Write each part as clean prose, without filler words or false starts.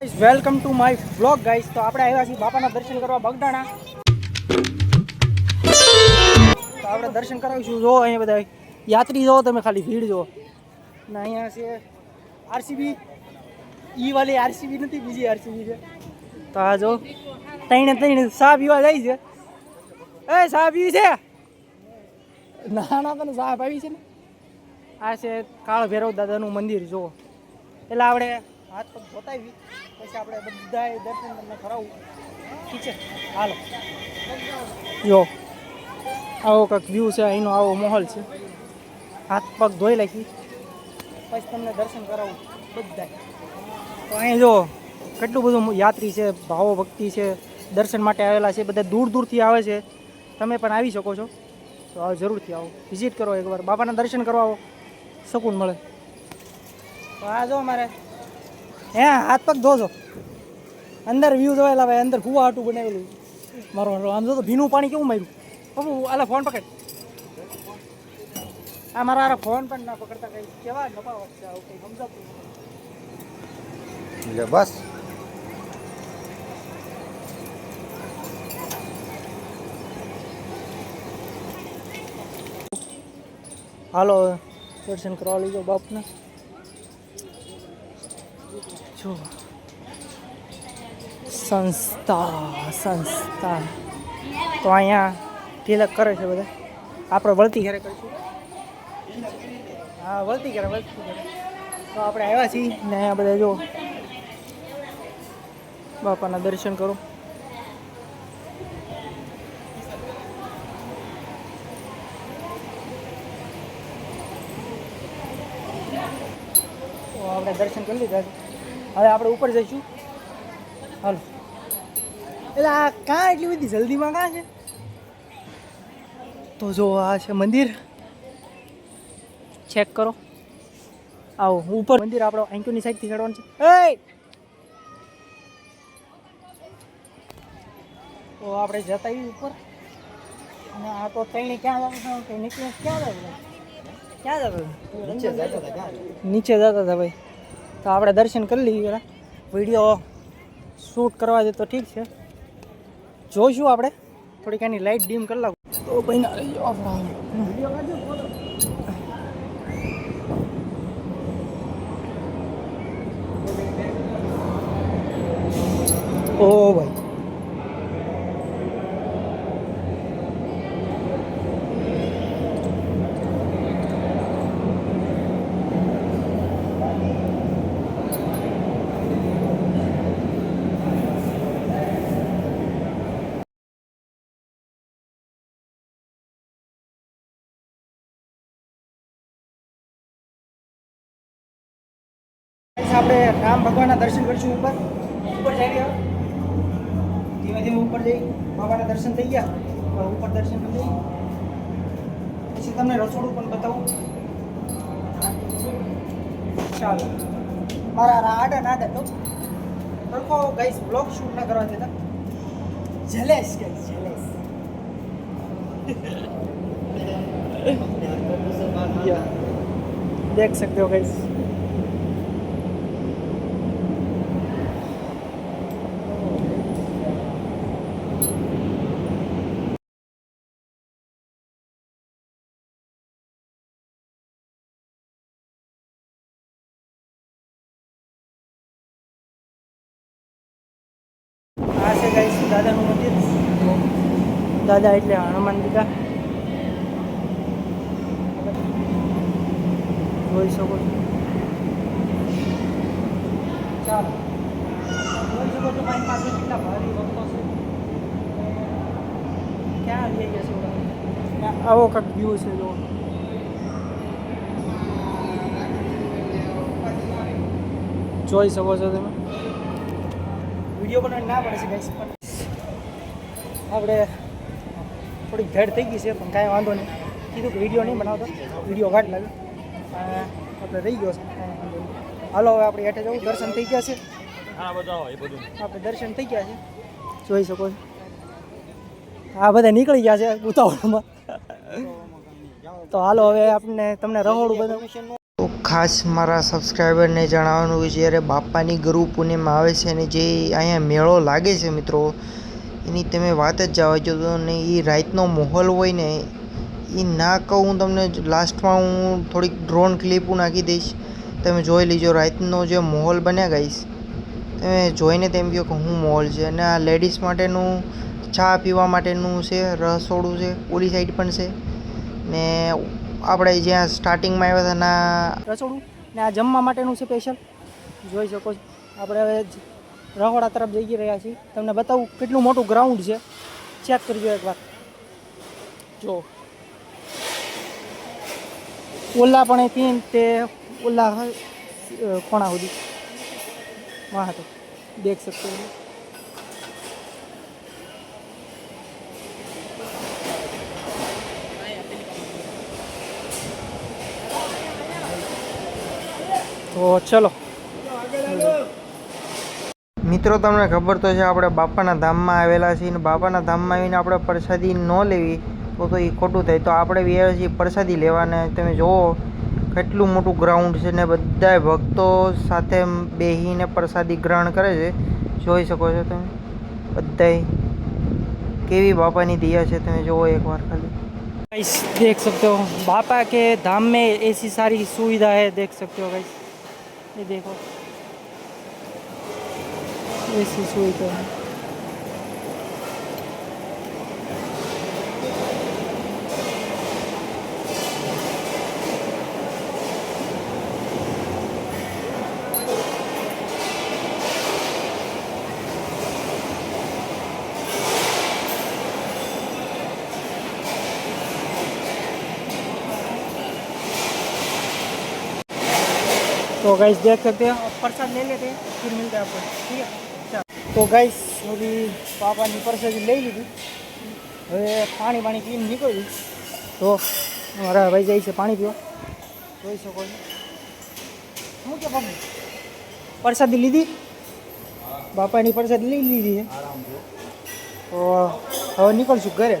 Welcome to my vlog guys. તો આપણે આવ્યા છીએ બાપાના દર્શન કરવા બગદાણા. તો આપણે દર્શન કરાવીશું. જો અહીંયા બધા યાત્રી જો, તમે ખાલી ભીડ જો ને. અહીંયા છે આરસીબી. ઈ વાળી આરસીબી નથી, બીજી આરસીબી છે. તો આ જો ત્રણે સા પીવા જાય છે. એ સા પીવી છે? ના ના, તને સા પાવી છે ને. આ છે કાળ ભૈરવ દાદાનું મંદિર. જો એટલે આપણે હાથ પગ ધોતાવી પછી આપણે બધા દર્શન તમને કરાવું. ઠીક છે, હાલો. જો આવો કંઈક વ્યૂ છે, અહીંનો આવો માહોલ છે. હાથ પગ ધોઈ નાખી પછી તમને દર્શન કરાવું બધા. તો અહીંયા જો કેટલું બધું યાત્રી છે, ભાવો ભક્તિ છે, દર્શન માટે આવેલા છે. બધા દૂર દૂરથી આવે છે. તમે પણ આવી શકો છો. તો આવો જરૂરથી આવો, વિઝિટ કરો એકવાર. બાપાના દર્શન કરવા આવો, શકૂન મળે. તો આ જો અમારે હે હાથ પગ ધોજો. અંદર વ્યૂ જોયેલા ભાઈ, અંદર કુવા હાટું બનાવેલું મારો. આમ જો તો ભીનું પાણી કેવું માર્યું. બાબુ આલા ફોન પકડ. આ મારા ફોન પણ ના પકડતા. કઈ કેવા નપાવત છે આવું કંઈ સમજાતું બસ. હાલો દર્શન કરવા લીધો બાપને. જો સંસ્થા તો અહીંયા તિલક કરે છે બધા. આપણે વળતી ઘરે કરીશું. હા, વળતી ઘરે. તો આપણે આવ્યા છીએ ને અહીંયા બધા જો બાપાના દર્શન કરો. તો આપણે દર્શન કરી લીધા. હવે આપણે ઉપર જઈશું. હાલો. એટલે આ કાં એટલી બધી જલ્દીમાં કાં છે? તો જો આ છે મંદિર, ચેક કરો. આવો ઉપર મંદિર. આપણો એન્ક્યુની સાઈડથી ચડવાનું છે. તો આપણે જતા આવીએ ઉપર. અને આ તો ટ્રેને ક્યાં જવાનું છે? નીચે ક્યાં જવાનું? નીચે જતા હતા ભાઈ. તો આપણે દર્શન કરી લઈએ. વિડીયો શૂટ કરવા દે તો ઠીક છે. જોઈશું આપણે. થોડીક એની લાઇટ ડીમ કરી લાગું તો ભાઈ ના રહી જાઓ. ઓ ભાઈ, આપણે રામ ભગવાનના દર્શન કરીશું. ઉપર જઈ ગયા, ધીમે ધીમે ઉપર જઈ. બાબાના દર્શન થઈ ગયા. ઉપર દર્શન કરી લઈ પછી તમને રસોડું પણ બતાવું. ચાલો. મારા આડા ના દે તો સરખો ગાઈસ બ્લોગ શૂટ ના કરવા દેતા. જેલેસ ગાઈસ, જેલેસ. देख सकते हो गाइस. આ છે ગાઈસ દાદાનું મંદિર. દાદા એટલે હનુમાન દાદા. જોઈ શકો છો. ચાલો જોઈ શકો છો મારી પાસે કેટલા ભારી ભક્તો છે. ક્યાં આવી ગયા છે? આવો કંઈક વ્યૂ છે. જો જોઈ શકો છો તમે. વિડીયો બનાવવાની ના પડે છે ગાઈસ, પણ આપણે થોડીક ભેડ થઈ ગઈ છે. પણ કાંઈ વાંધો નહીં. કીધું કે વિડીયો નહીં બનાવતો, વિડીયો ઘાટ લાગે. આપણે રહી ગયો છે, કાંઈ વાંધો નહીં. હાલો હવે આપણે હેઠે જવું. દર્શન થઈ ગયા છે. આપણે દર્શન થઈ ગયા છે, જોઈ શકો છો. આ બધા નીકળી ગયા છે ઉતાવળમાં. તો હાલો હવે તમને રહોડું બધા. તો ખાસ મારા સબસ્ક્રાઈબરને જણાવવાનું કે જ્યારે બાપાની ગુરુ પૂનમ આવે છે અને જે અહીંયા મેળો લાગે છે મિત્રો, એની તમે વાત જ જવા દો. ને એ રાતનો માહોલ હોય ને એ ના કહું હું તમને, લાસ્ટમાં હું થોડીક ડ્રોન ક્લિપ નાખી દઈશ, તમે જોઈ લીજો રાતનો જે માહોલ બન્યા ગાઈશ. તમે જોઈને તેમ કહો કે શું માહોલ છે. અને આ લેડીઝ માટેનું ચા પીવા માટેનું છે, રસોડું છે, ઓલી સાઈડ પણ છે. ને આપણે જ્યાં સ્ટાર્ટિંગમાં આવ્યા હતા ના રસોડું ને આ જમવા માટેનું છે સ્પેશિયલ. જોઈ શકો છો. આપણે હવે રહોડા તરફ જઈ રહ્યા છીએ. તમને બતાવું કેટલું મોટું ગ્રાઉન્ડ છે, ચેક કરજો એકવાર. જો ઓલા પણ અહીંથી તે ઓલા કોણા સુધી વहाँ तो देख सकते हो. તો ચલો મિત્રો, તમને ખબર તો છે આપણે બાપાના ધામમાં આવેલા છીએ ને બાપાના ધામમાં આવીને આપણે પ્રસાદી ન લેવી તો એ ખોટું થાય. તો આપણે આવ્યા છીએ પ્રસાદી લેવાને. તમે જુઓ કેટલું મોટું ગ્રાઉન્ડ છે ને બધા ભક્તો સાથે બેસીને પ્રસાદી ગ્રહણ કરે છે. જોઈ શકો છો તમે બધાય કેવી બાપાની દયા છે. તમે જુઓ એકવાર ખાલી. गाइस देख सकते हो बापा के धाम में ऐसी सारी सुविधा है, देख सकते हो गाइस. ये देखो ऐसी सुविधा है. तो गाइस देख सकते हैं. अब प्रसाद ले लेते हैं, फिर मिलते हैं आपको. ठीक है. तो गाइस अभी पापाની પ્રસાદી લઈ લીધી. હવે પાણી પીને નીકળ્યું. તો મારા ભાઈ જાય છે પાણી પીવા. જોઈ શકો છો. શું કે બાપુ પ્રસાદી લીધી? બાપાની પ્રસાદી લઈ લીધી છે. તો હવે નીકળશું ઘરે.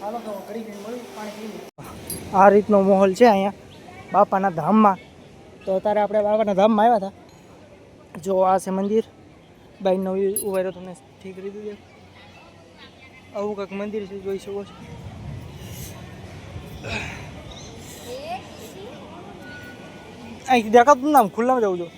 હાલો તો ઘડી મળ્યું પાણી પી લીધું. આ રીતનો માહોલ છે અહીંયા બાપાના ધામમાં. તો અત્યારે આપણે બાબાના ધામમાં આવ્યા હતા. જો આ છે મંદિર. બાઈનો ઉભા રહ્યો તમને ઠીક કરી દીધું. આવું કંઈક મંદિર છે, જોઈ શકો છો. અહીંથી દેખાતું નામ ખુલ્લામાં જવું છું.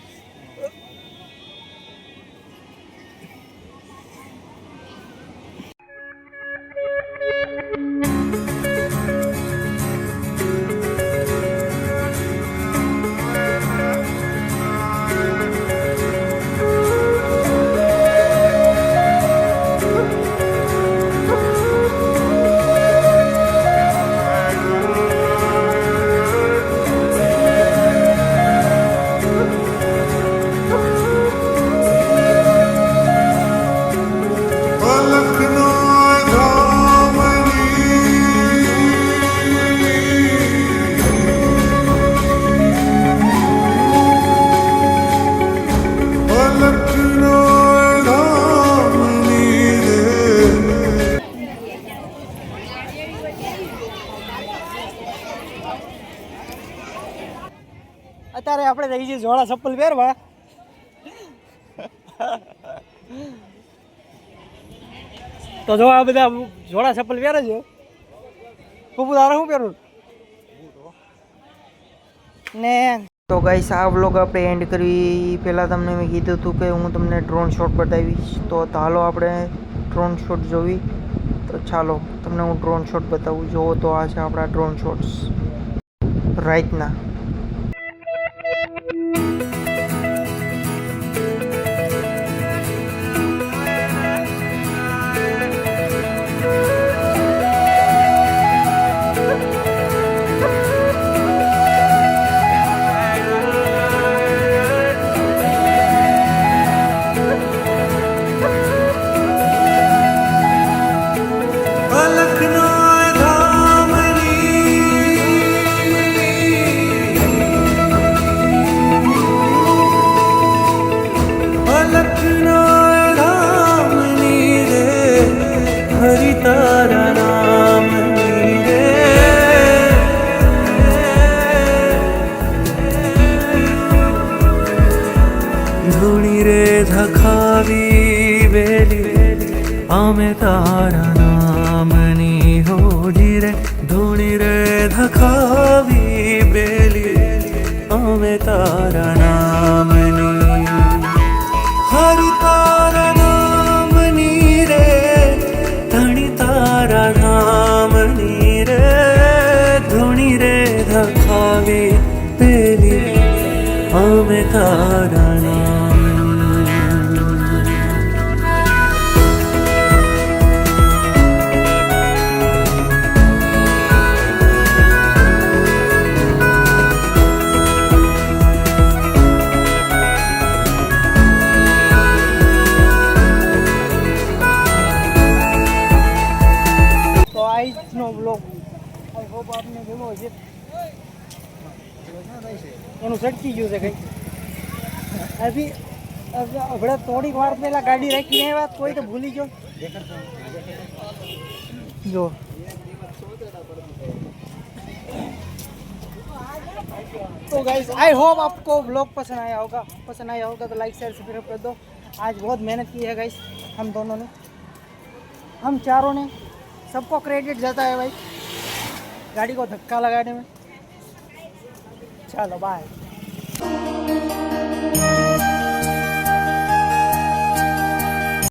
અત્યારે આપણે જઈએ છીએ જોડા ચપ્પલ પહેરવા. તો જો આ બધા જોડા ચપ્પલ પહેરે છે. પપ્પુ તારે શું પહેરવું ને? તો ગાઈસ આ વ્લોગ આપણે એન્ડ કરવી પહેલાં તમને મેં કીધું હતું કે હું તમને ડ્રોન શોટ બતાવીશ. તો હાલો આપણે ડ્રોન શોટ જોવી. તો ચાલો તમને હું ડ્રોન શોટ બતાવું. જોવો તો આ છે આપણા ડ્રોન શોટ્સ રાઈટના. ધખાવી વેલી અમે તારા નામની હોડી રે ધૂણી રે ધખાવી બેલી અમે તારા નામની હરિ તારા નામની રે ધણી તારા નામની રે ધૂણી રે ધખાવી બેલી અમે તારા નામની તો આજનો બ્લોગ આઈ હોપ આપને ગમ્યો હશે. એનું સટકી ગયું છે કંઈ અભી હમણાં થોડીક વાર પહેલા ગાડી રાખીને આવ્યા કોઈ તો ભૂલી ગયો જો. तो गाइस आई होप आपको ब्लॉग पसंद आया होगा तो लाइक शेयर सब्सक्राइब कर दो. आज बहुत मेहनत की है गाइस हम दोनों ने, हम चारों ने. सबको क्रेडिट जाता है भाई गाड़ी को धक्का लगाने में. चलो बाय.